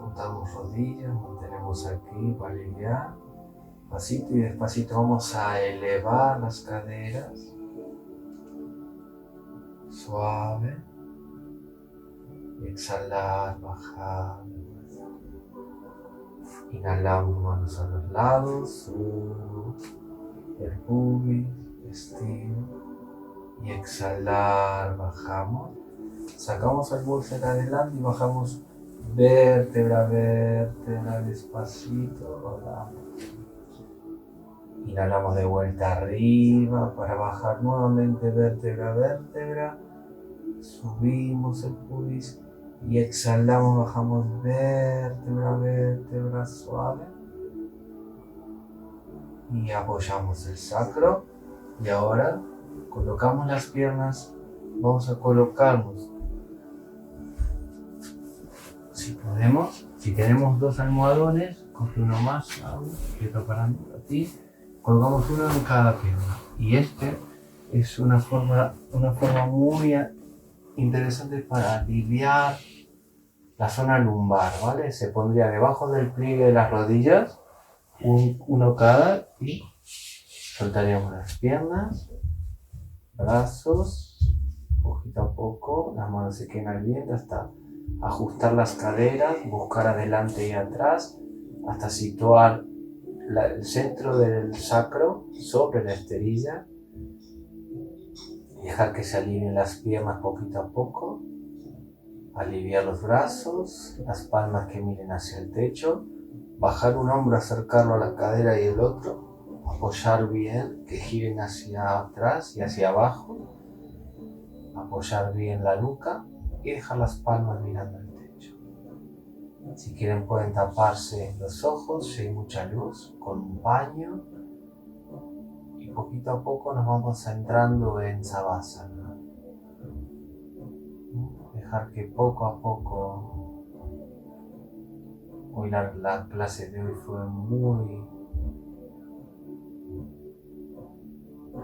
juntamos rodillas, mantenemos aquí para aliviar. Pasito y despacito vamos a elevar las caderas. Suave. Exhalar, bajar. Inhalamos manos a los lados. El pubis, estiro. Y exhalar, bajamos. Sacamos el bolsillo adelante y bajamos vértebra a vértebra, despacito, rodamos. Inhalamos de vuelta arriba para bajar nuevamente vértebra a vértebra. Subimos el pubis y exhalamos, bajamos vértebra a vértebra, suave. Y apoyamos el sacro. Y ahora colocamos las piernas, vamos a colocarnos, si podemos, si tenemos 2 almohadones, coge uno más, estoy preparando a ti, colocamos uno en cada pierna. Y este es una forma muy interesante para aliviar la zona lumbar, ¿vale? Se pondría debajo del pliegue de las rodillas, uno cada, y soltaríamos las piernas. Brazos, poquito a poco, las manos se quedan al viento hasta ajustar las caderas, buscar adelante y atrás, hasta situar el centro del sacro sobre la esterilla y dejar que se alivien las piernas poquito a poco, aliviar los brazos, las palmas que miren hacia el techo, bajar un hombro, acercarlo a la cadera y el otro, apoyar bien, que giren hacia atrás y hacia abajo, apoyar bien la nuca y dejar las palmas mirando al techo. Si quieren pueden taparse los ojos si hay mucha luz con un paño y poquito a poco nos vamos entrando en Savasana. Dejar que poco a poco, hoy la clase de hoy fue muy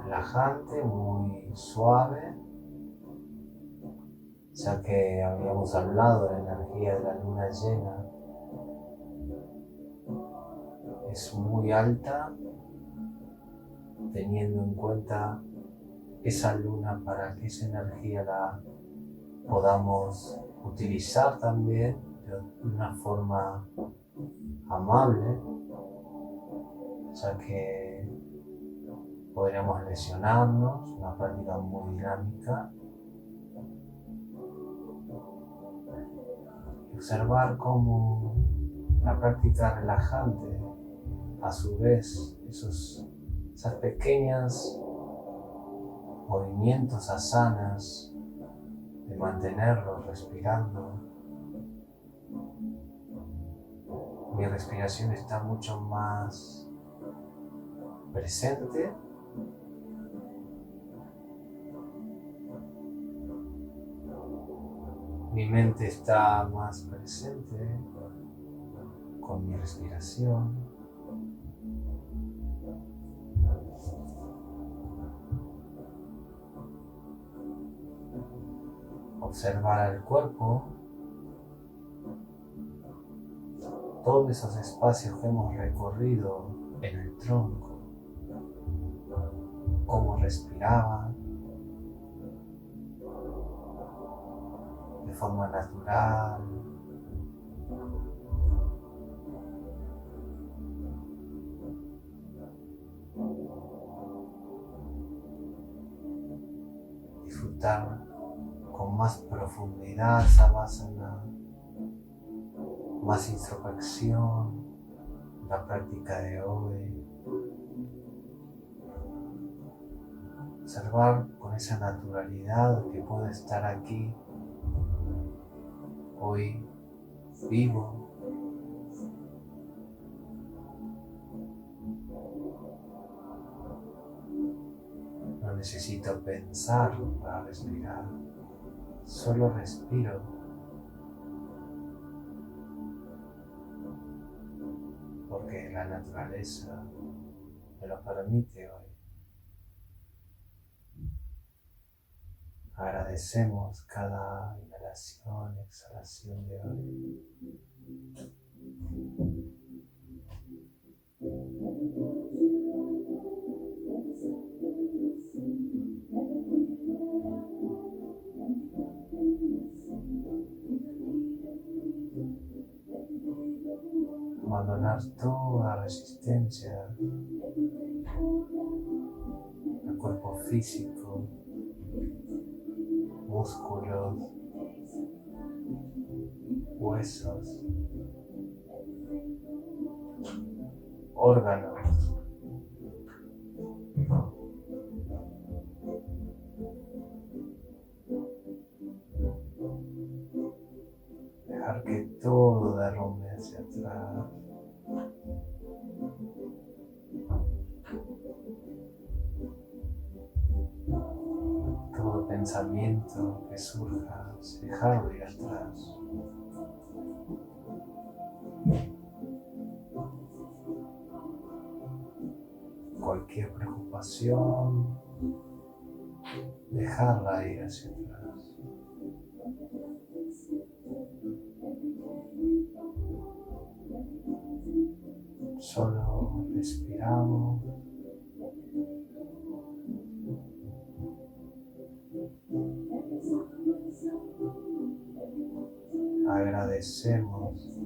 relajante, muy suave, ya que habíamos hablado de la energía de la luna llena, es muy alta, teniendo en cuenta esa luna para que esa energía la podamos utilizar también de una forma amable, ya que podríamos lesionarnos, una práctica muy dinámica. Observar cómo la práctica relajante, a su vez, esas pequeñas movimientos asanas de mantenerlos respirando. Mi respiración está mucho más presente. Mi mente está más presente con mi respiración. Observar el cuerpo, todos esos espacios que hemos recorrido en el tronco, cómo respiraba de forma natural. Disfrutar con más profundidad Savasana, más introspección, la práctica de hoy. Observar con esa naturalidad que puedo estar aquí hoy vivo. No necesito pensar para respirar, solo respiro. Porque la naturaleza me lo permite hoy. Agradecemos cada inhalación, exhalación de hoy. abandonar toda resistencia al cuerpo físico, músculos, huesos, órganos. Dejar que todo derrumbe hacia atrás. Todo pensamiento que surja, dejarlo ir atrás. Cualquier preocupación, dejarla ir hacia atrás. Solo respiramos. Agradecemos.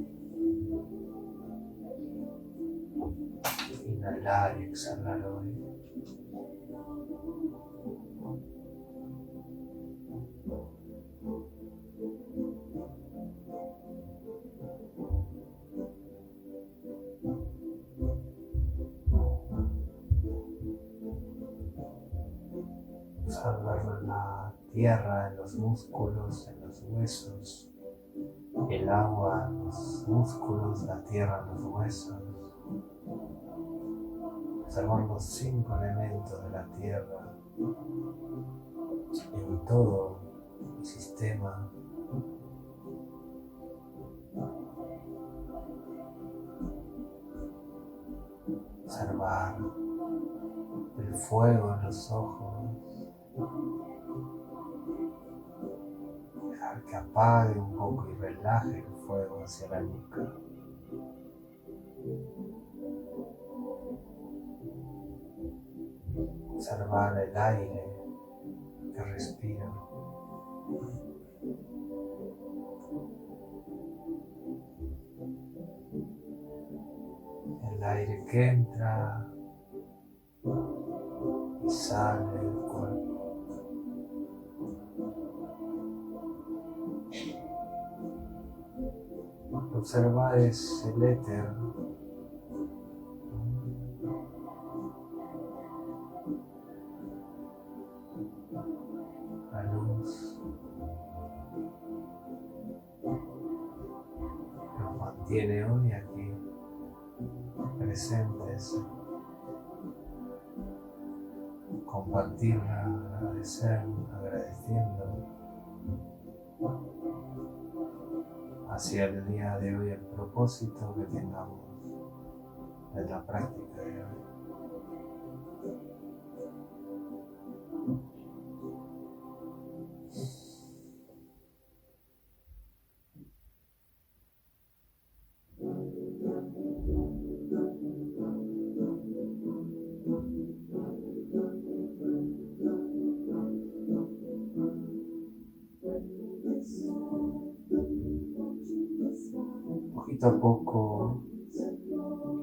Inhalar y exhalar hoy. Observar la tierra en los músculos, en los huesos, el agua en los músculos, la tierra en los huesos. Observar los 5 elementos de la tierra en todo el sistema. Observar el fuego en los ojos. Dejar que apague un poco y relaje el fuego hacia la nuca. Observar el aire que respiro. El aire que entra y sale del cuerpo. Observar es el éter. La luz nos mantiene hoy aquí presentes. Compartirla, agradecer, agradeciendo hacia el día de hoy el propósito que tengamos de la práctica de hoy. Poquito a poco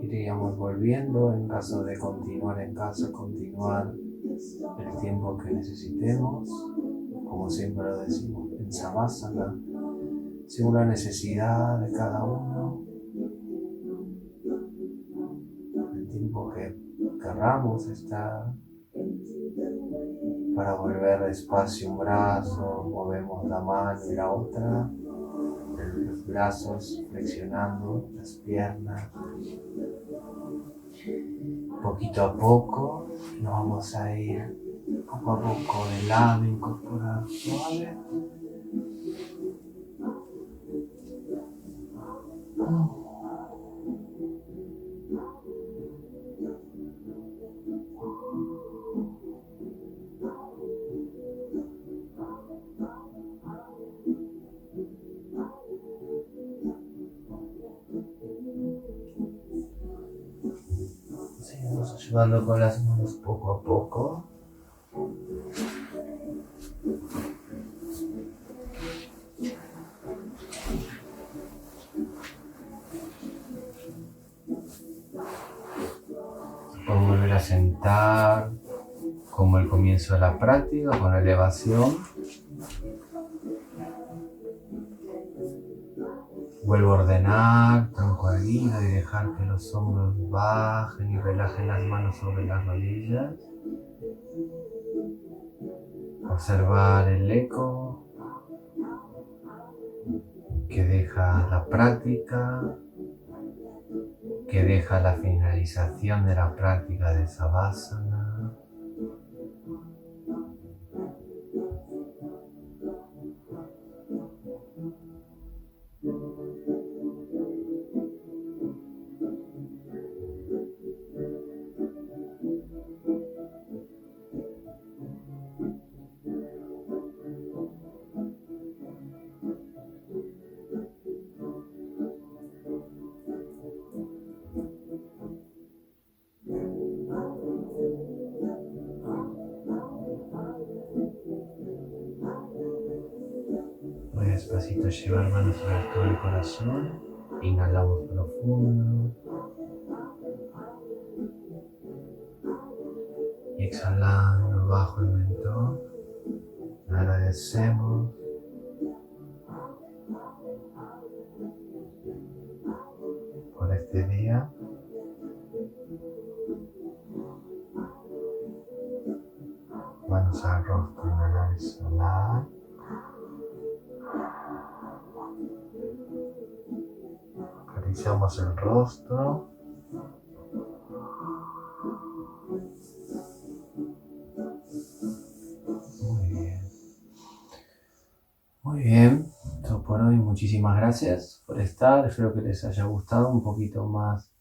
iríamos volviendo, en caso de continuar en casa, continuar el tiempo que necesitemos, como siempre lo decimos en Savasana, según la necesidad de cada uno, el tiempo que querramos estar. Para volver despacio un brazo, movemos la mano y la otra, los brazos flexionando, las piernas. Poquito a poco nos vamos a ir poco a poco de lado, incorporar suave. Seguimos ayudando con las manos poco a poco. presentar como el comienzo de la práctica con elevación. Vuelvo a ordenar, tronco erguido y dejar que los hombros bajen y relajen las manos sobre las rodillas. Observar el eco que deja la práctica, que deja la finalización de la práctica de Savasana. Muy despacito llevar manos sobre el todo el corazón. Inhalamos profundo. Y exhalando bajo el mentón. Agradecemos. Por este día. Manos al rostro, inhalar, exhalar. Acariciamos el rostro. Muy bien. Muy bien. Todo por hoy. Muchísimas gracias por estar. Espero que les haya gustado un poquito más